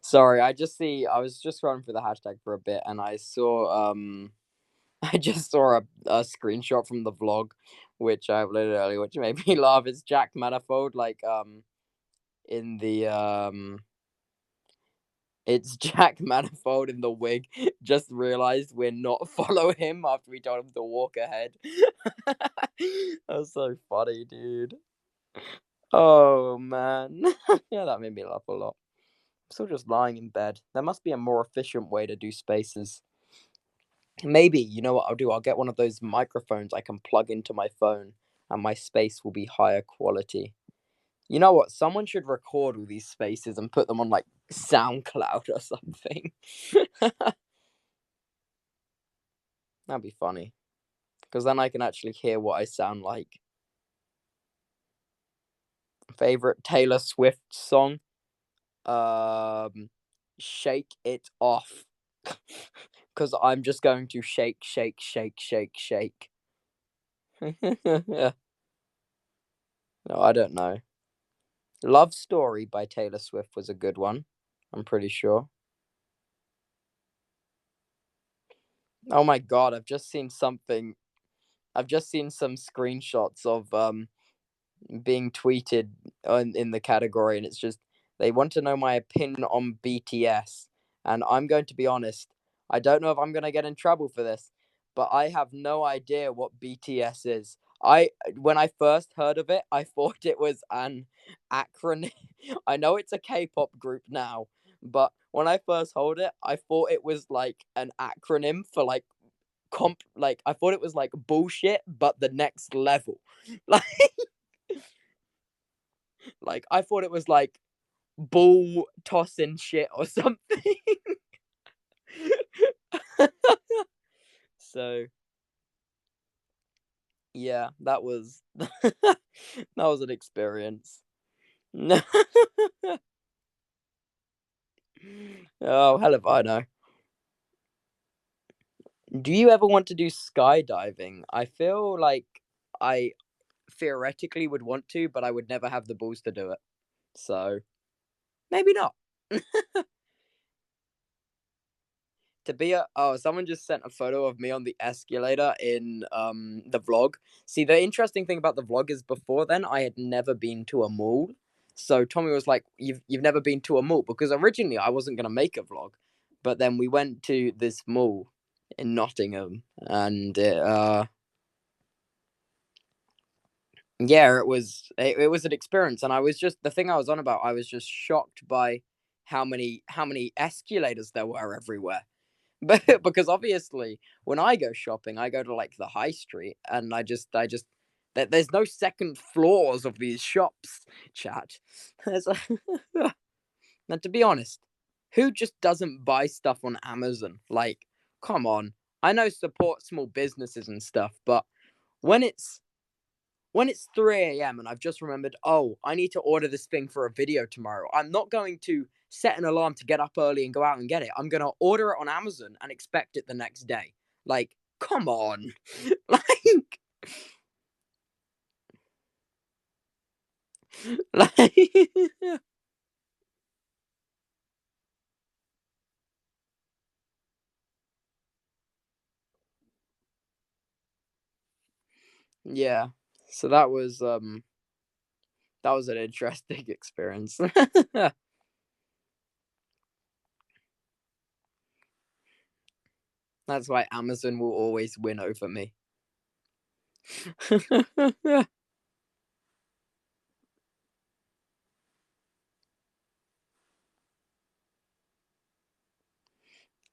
Sorry, I was just scrolling through the hashtag for a bit and I saw I just saw a screenshot from the vlog which I uploaded earlier, which made me laugh. It's Jack Manifold, like in the it's Jack Manifold in the wig. Just realized we're not follow him after we told him to walk ahead. That's so funny, dude. Oh man. Yeah, that made me laugh a lot. I'm still just lying in bed. There must be a more efficient way to do spaces. Maybe, you know what I'll do? I'll get one of those microphones I can plug into my phone and my space will be higher quality. You know what? Someone should record all these spaces and put them on like SoundCloud or something. That'd be funny. Because then I can actually hear what I sound like. Favorite Taylor Swift song? Um, Shake It Off. Because I'm just going to shake, shake, shake, shake, shake. Yeah. No, I don't know. Love Story by Taylor Swift was a good one. I'm pretty sure. Oh my god, I've just seen something. I've just seen some screenshots of being tweeted in the category, and it's just they want to know my opinion on BTS. And I'm going to be honest, I don't know if I'm going to get in trouble for this, but I have no idea what BTS is. When I first heard of it, I thought it was an acronym. I know it's a K-pop group now, but when I first heard it, I thought it was like an acronym for like like I thought it was like bullshit, but the next level. Like like I thought it was like ball tossing shit or something. So yeah, that was that was an experience. Oh, hell if I know. Do you ever want to do skydiving? I feel like I theoretically would want to, but I would never have the balls to do it. So maybe not. To be a oh, someone just sent a photo of me on the escalator in the vlog. See, the interesting thing about the vlog is before then I had never been to a mall. So Tommy was like, "You've never been to a mall?" Because originally I wasn't gonna make a vlog, but then we went to this mall in Nottingham, and yeah, it was an experience, and I was just the thing I was on about. I was just shocked by how many escalators there were everywhere. But because obviously when I go shopping, I go to like the high street and I just there's no second floors of these shops, chat. There's a now to be honest, who just doesn't buy stuff on Amazon? Like, come on. I know support small businesses and stuff, but when it's when it's 3 a.m. and I've just remembered, oh, I need to order this thing for a video tomorrow, I'm not going to set an alarm to get up early and go out and get it. I'm going to order it on Amazon and expect it the next day. Like, come on. like, like, yeah. So that was an interesting experience. That's why Amazon will always win over me.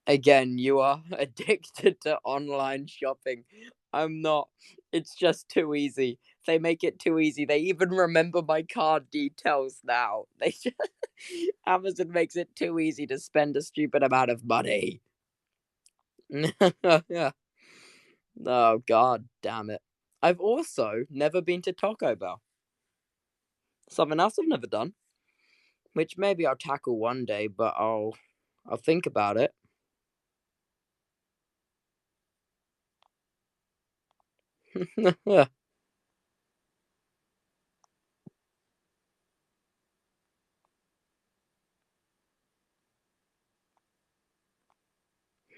Again, you are addicted to online shopping. I'm not. It's just too easy. They make it too easy. They even remember my card details now. They just Amazon makes it too easy to spend a stupid amount of money. Yeah. Oh god damn it. I've also never been to Taco Bell. Something else I've never done, which maybe I'll tackle one day, but I'll think about it.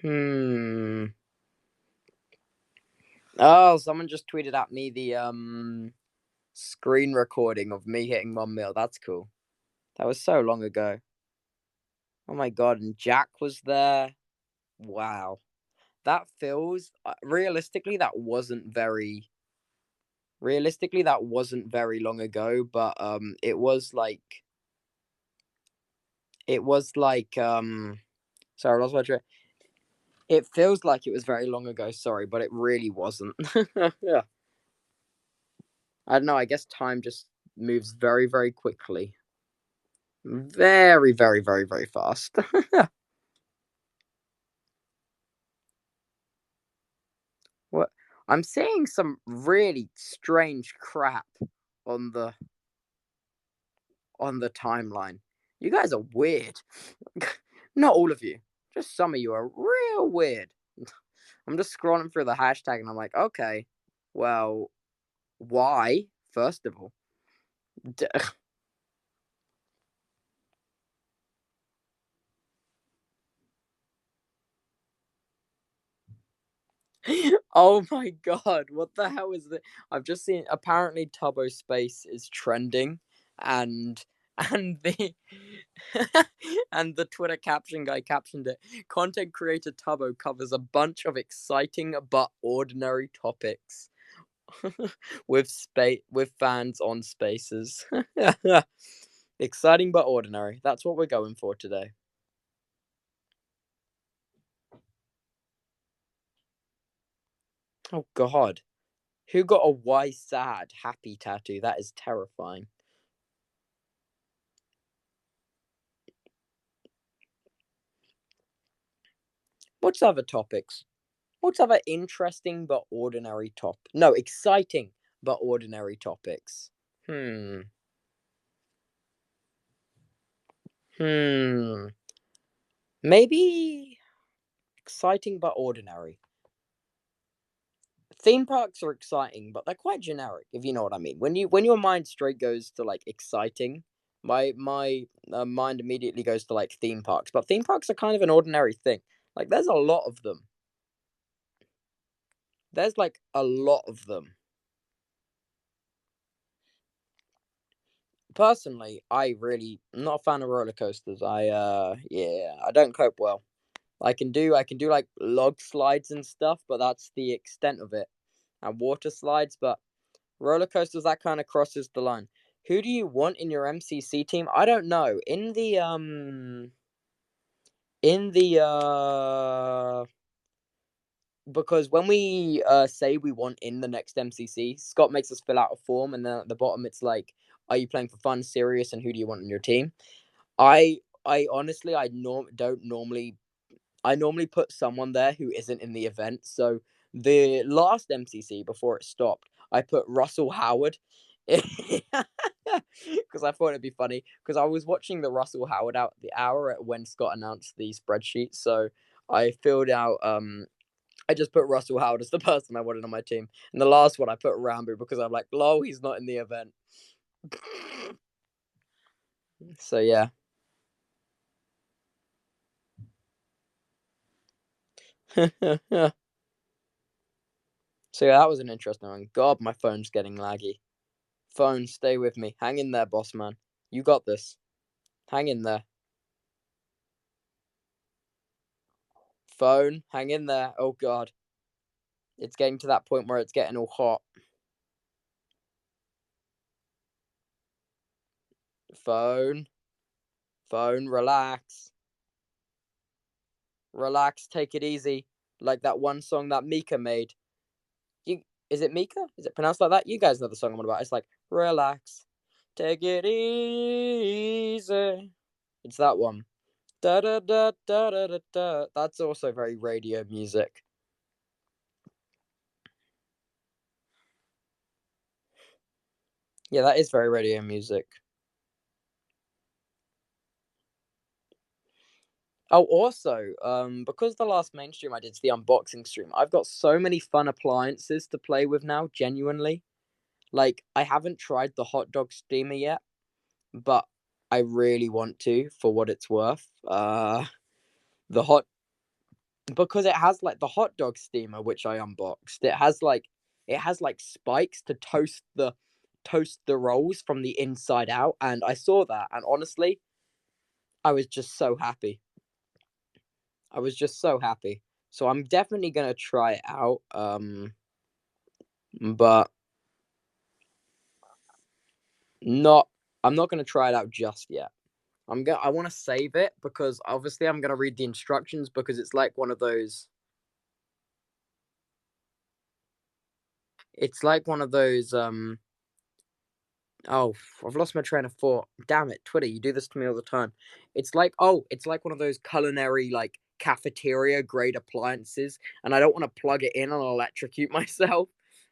Hmm. Oh, someone just tweeted at me the screen recording of me hitting 1 mil. That's cool. That was so long ago. Oh my god, and Jack was there. Wow. That feels realistically that wasn't very long ago, but it was like sorry, I lost my train. It feels like it was very long ago, sorry, but it really wasn't. Yeah. I don't know, I guess time just moves very, very quickly. Very, very, very, very fast. What I'm seeing some really strange crap on the timeline. You guys are weird. Not all of you. Just some of you are real weird. I'm just scrolling through the hashtag and I'm like, okay, well, why? First of all. D- oh my god, what the hell is this? I've just seen apparently Tubbo Space is trending and the and the Twitter caption guy captioned it. Content creator Tubbo covers a bunch of exciting but ordinary topics with fans on spaces. Exciting but ordinary. That's what we're going for today. Oh god. Who got a why sad happy tattoo? That is terrifying. What's other topics? What's other interesting but ordinary No, exciting but ordinary topics. Hmm. Hmm. Maybe exciting but ordinary. Theme parks are exciting, but they're quite generic, if you know what I mean. When your mind straight goes to like exciting, my mind immediately goes to like theme parks. But theme parks are kind of an ordinary thing. Like there's a lot of them. There's like a lot of them. Personally, I really am not a fan of roller coasters. Yeah, I don't cope well. I can do like log slides and stuff, but that's the extent of it. And water slides, but roller coasters that kind of crosses the line. Who do you want in your MCC team? I don't know. In the because when we say we want in the next MCC, Scott makes us fill out a form, and then at the bottom it's like, are you playing for fun, serious, and who do you want in your team? I honestly don't normally I normally put someone there who isn't in the event. So the last MCC before it stopped, I put Russell Howard. Because I thought it'd be funny. Because I was watching the Russell Howard out the hour at when Scott announced the spreadsheet. So I filled out I just put Russell Howard as the person I wanted on my team. And the last one I put Rambo because I'm like, lol, he's not in the event. So yeah. So yeah, that was an interesting one. God, my phone's getting laggy. Phone, stay with me. Hang in there, boss man. You got this. Hang in there. Phone, hang in there. Oh god. It's getting to that point where it's getting all hot. Phone. Phone, relax. Relax, take it easy. Like that one song that Mika made. You is it Mika? Is it pronounced like that? You guys know the song I'm on about. It's like relax. Take it easy. It's that one. Da da da da da da da. That's also very radio music. Yeah, that is very radio music. Oh, also, because the last mainstream I did is the unboxing stream, I've got so many fun appliances to play with now, genuinely. Like, I haven't tried the hot dog steamer yet, but I really want to for what it's worth. The hot because it has like the hot dog steamer which I unboxed. It has like spikes to toast the rolls from the inside out, and I saw that, and honestly, I was just so happy. I was just so happy. So I'm definitely gonna try it out. But not. I'm not gonna try it out just yet. I want to save it because obviously I'm gonna read the instructions because it's like one of those. It's like one of those. Oh, I've lost my train of thought. Damn it, Twitter, you do this to me all the time. It's like one of those culinary like cafeteria grade appliances, and I don't want to plug it in and electrocute myself.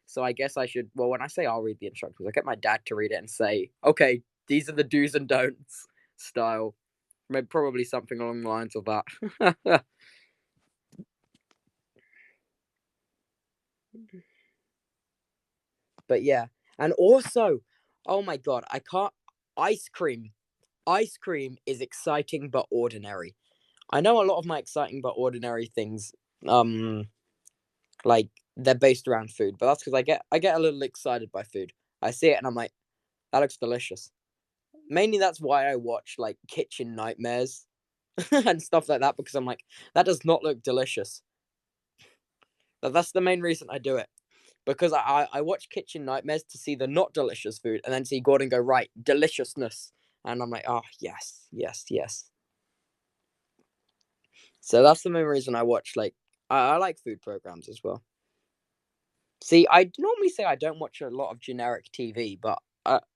So I guess I should. Well, when I say I'll read the instructions, I get my dad to read it and say, "Okay, these are the do's and don'ts." Style, maybe probably something along the lines of that. But yeah, and also, oh my god, I can't. Ice cream. Ice cream is exciting but ordinary. I know a lot of my exciting but ordinary things, um, like they're based around food, but that's because I get a little excited by food. I see it and I'm like, that looks delicious. Mainly that's why I watch like Kitchen Nightmares and stuff like that because I'm like, that does not look delicious. That's the main reason I do it because I watch Kitchen Nightmares to see the not delicious food and then see Gordon go right deliciousness, and I'm like, oh yes, yes, yes. So that's the main reason I watch like I like food programs as well. See, I normally say I don't watch a lot of generic TV, but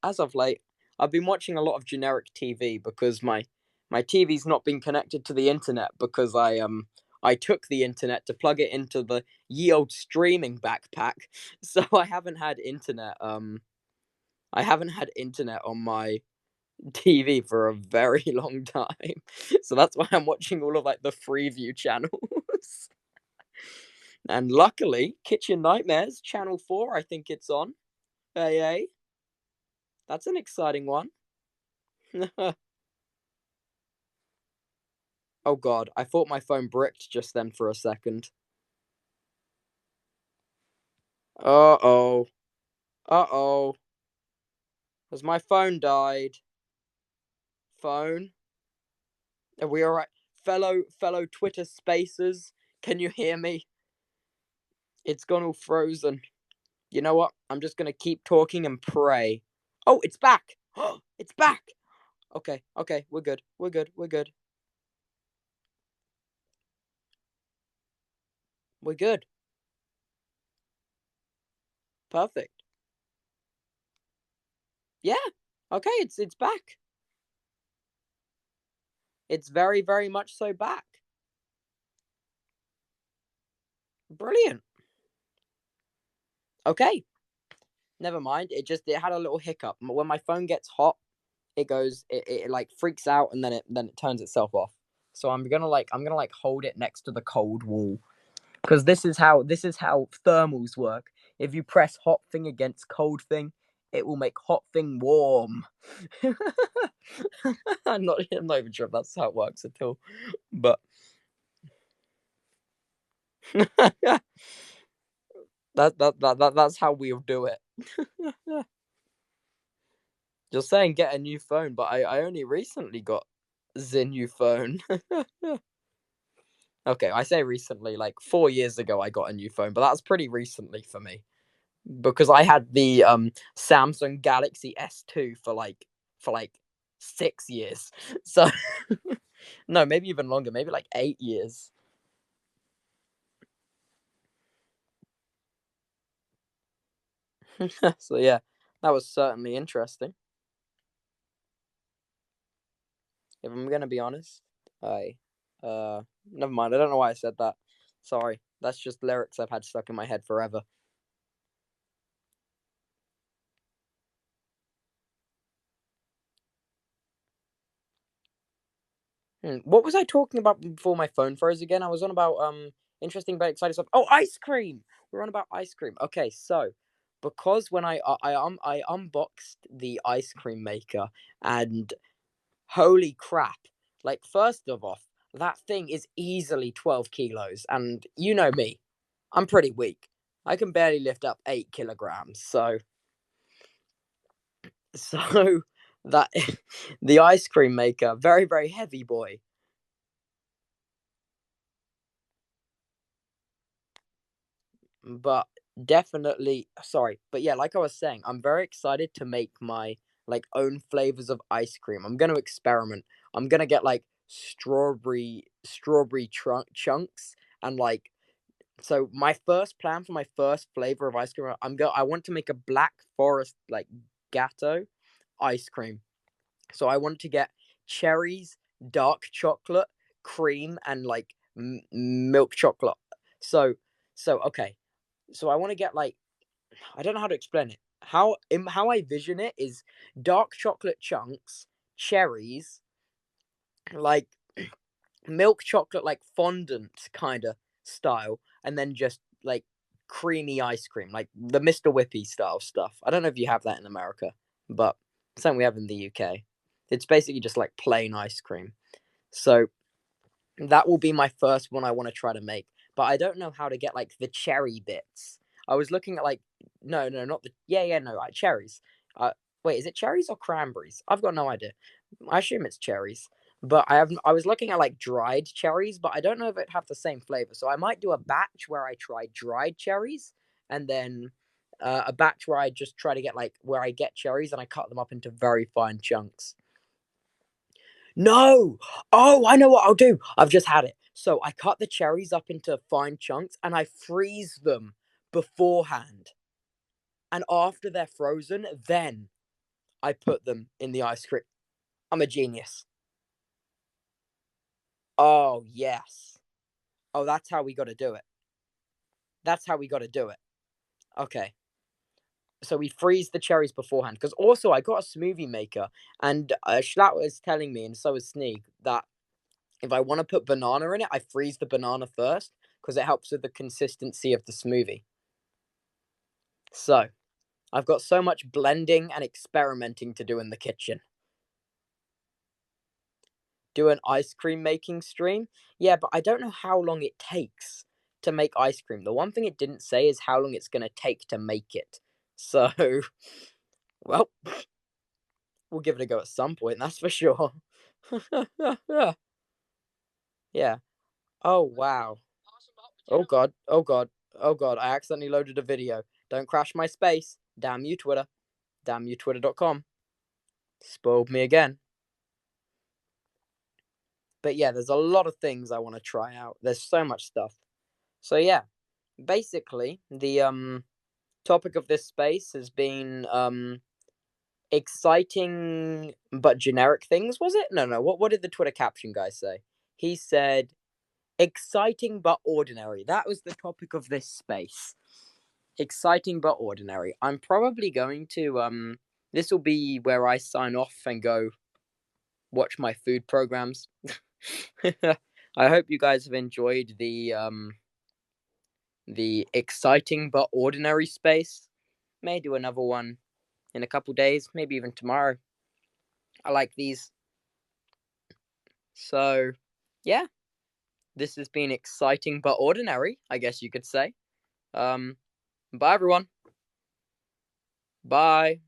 as of late, I've been watching a lot of generic TV because my TV's not been connected to the internet because I took the internet to plug it into the ye old streaming backpack, so I haven't had internet on my TV for a very long time, so that's why I'm watching all of like the Freeview channels. And luckily, Kitchen Nightmares, Channel 4, I think it's on. AA. That's an exciting one. Oh god, I thought my phone bricked just then for a second. Uh oh. Uh oh. Has my phone died? Phone? Are we alright? Fellow Twitter spacers, can you hear me? It's gone all frozen. You know what? I'm just gonna keep talking and pray. Oh, it's back! It's back! Okay, okay, we're good. We're good. We're good. We're good. Perfect. Yeah. Okay, it's back. It's very, very much so back. Brilliant. Okay. Never mind. It had a little hiccup. When my phone gets hot, it like freaks out and then it turns itself off. So I'm gonna hold it next to the cold wall because this is how thermals work. If you press hot thing against cold thing, it will make hot thing warm. I'm not even sure if that's how it works at all, but that's how we'll do it. Just saying, get a new phone, but I only recently got the new phone. Okay, I say recently, like 4 years ago, I got a new phone, but that's pretty recently for me because I had the Samsung Galaxy S2 for like 6 years. So no, maybe even longer, maybe like 8 years. So yeah, that was certainly interesting. If I'm gonna be honest, I never mind. I don't know why I said that. Sorry, that's just lyrics I've had stuck in my head forever. What was I talking about before my phone froze again? I was on about interesting but exciting stuff. Oh, ice cream. We're on about ice cream. Okay, so because when I unboxed the ice cream maker and holy crap! Like first of all, that thing is easily 12 kilos, and you know me, I'm pretty weak. I can barely lift up 8 kilograms. So that the ice cream maker, very very heavy boy. But definitely sorry, but yeah, like I was saying, I'm very excited to make my like own flavors of ice cream. I'm going to experiment. I'm going to get like strawberry chunks and like so my first plan for my first flavor of ice cream, I want to make a black forest like gatto ice cream. So I want to get cherries, dark chocolate, cream and like milk chocolate. So okay, so I want to get like I don't know how to explain it. How I vision it is dark chocolate chunks, cherries, like milk chocolate, like fondant kind of style, and then just like creamy ice cream, like the Mr. Whippy style stuff. I don't know if you have that in America, but something we have in the UK. It's basically just like plain ice cream. So that will be my first one I want to try to make, but I don't know how to get like the cherry bits. I was looking at like no, not the no, like cherries. Wait, is it cherries or cranberries? I've got no idea. I assume it's cherries, but I was looking at like dried cherries, but I don't know if it have the same flavor. So I might do a batch where I try dried cherries, and then a batch where I just try to get like where I get cherries and I cut them up into very fine chunks. No! Oh, I know what I'll do. I've just had it. So I cut the cherries up into fine chunks and I freeze them beforehand. And after they're frozen, then I put them in the ice cream. I'm a genius. Oh, yes. Oh, that's how we got to do it. That's how we got to do it. Okay. So we freeze the cherries beforehand. Because also, I got a smoothie maker, and Schlatt was telling me, and so is Sneak, that if I want to put banana in it, I freeze the banana first because it helps with the consistency of the smoothie. So I've got so much blending and experimenting to do in the kitchen. Do an ice cream making stream? Yeah, but I don't know how long it takes to make ice cream. The one thing it didn't say is how long it's going to take to make it. So, well, we'll give it a go at some point, that's for sure. Yeah. Oh, wow. Oh god. Oh god. Oh god. I accidentally loaded a video. Don't crash my space. Damn you, Twitter. Damn you, Twitter.com. Spoiled me again. But yeah, there's a lot of things I want to try out. There's so much stuff. So yeah, basically the topic of this space has been exciting but generic things, was it? No, what did the Twitter caption guy say? He said exciting but ordinary. That was the topic of this space. exciting but ordinary. I'm probably going to this will be where I sign off and go watch my food programs. I hope you guys have enjoyed the exciting but ordinary space. May do another one in a couple days, maybe even tomorrow. I like these. So, yeah, this has been exciting but ordinary, I guess you could say. Bye everyone. Bye.